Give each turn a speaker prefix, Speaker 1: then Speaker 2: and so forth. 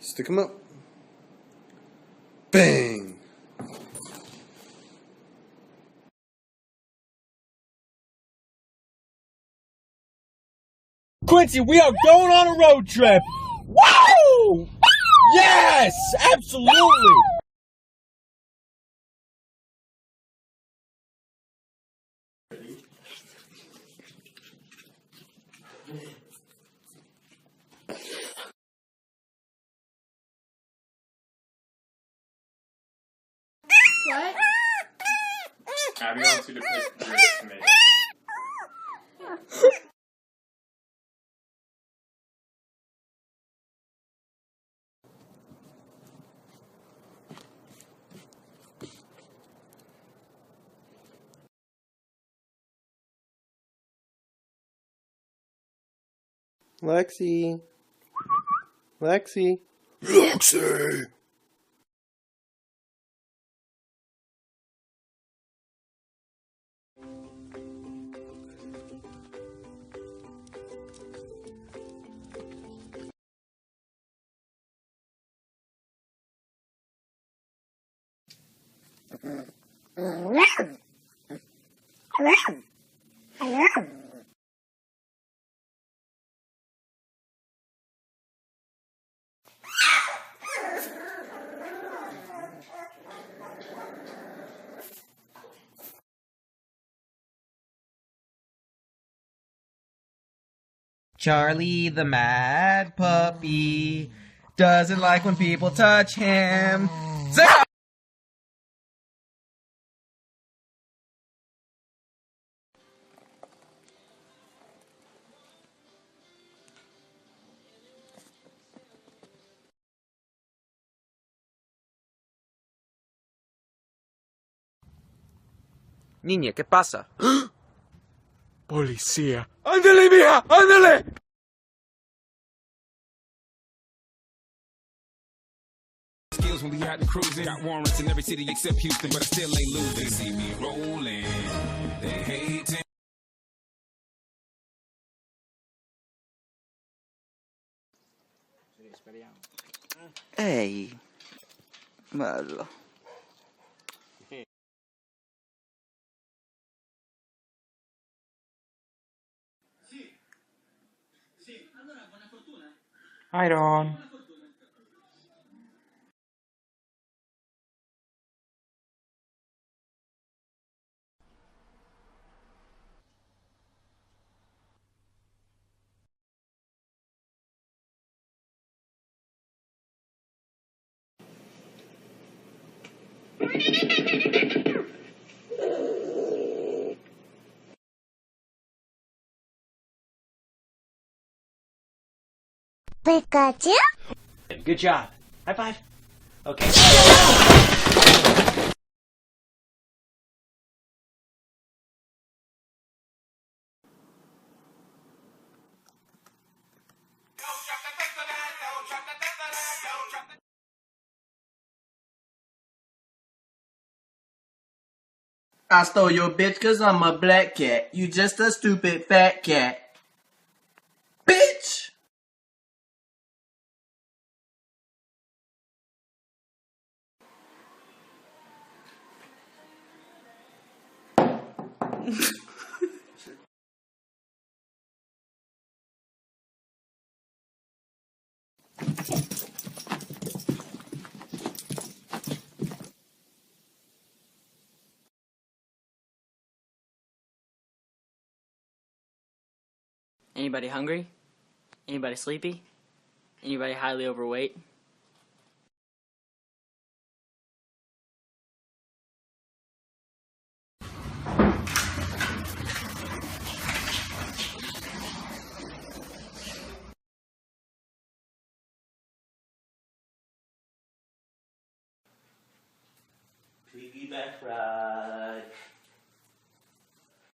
Speaker 1: Stick them up. Bang!
Speaker 2: Quincy, we are going on a road trip! Woo! Yes! Absolutely!
Speaker 3: What?
Speaker 4: Abby wants you to pick grits to make.
Speaker 1: Lexi. Lexi. Lexi!
Speaker 5: Charlie the mad puppy doesn't like when people touch him. Zip!
Speaker 6: Niña, ¿qué pasa?
Speaker 2: Policía. ¡Ándale, mija! ¡Ándale!
Speaker 7: Skills when we out and cruising. Got warrants in every city except Houston, but I still ain't losing. They see me rolling, they hating.
Speaker 8: Ehi, bello.
Speaker 6: Iron.
Speaker 3: Pikachu?
Speaker 5: Good job. High five. Okay.
Speaker 8: I stole your bitch cause I'm a black cat. You just a stupid fat cat. Bitch!
Speaker 9: Anybody hungry? Anybody sleepy? Anybody highly overweight?
Speaker 5: Piggyback ride.